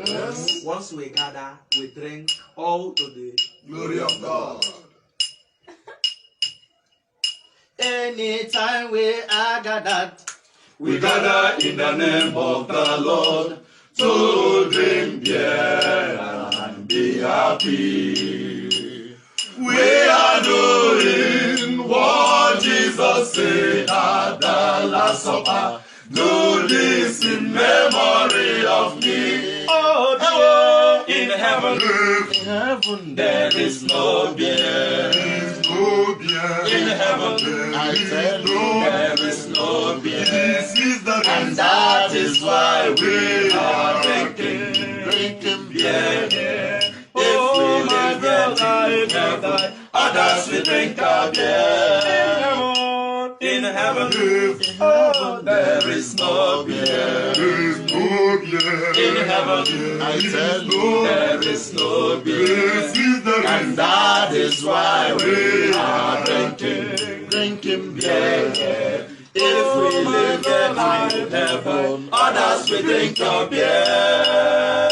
Yes. Once we gather, we drink all to the Glory of God. Anytime we are gathered, We gather in the name of the Lord to drink beer and be happy. We are doing what Jesus said at the Last Supper. Do this in memory of me. oh, In heaven, in heaven there is no beer. In heaven, I tell you, there is no beer. and that is why We are drinking beer. oh, If we my live brother, in heaven, others will drink our beer. In heaven, oh, there is no beer. In heaven, I tell you, there is no beer. And that is why we are drinking beer. If we live in heaven, others will drink our beer.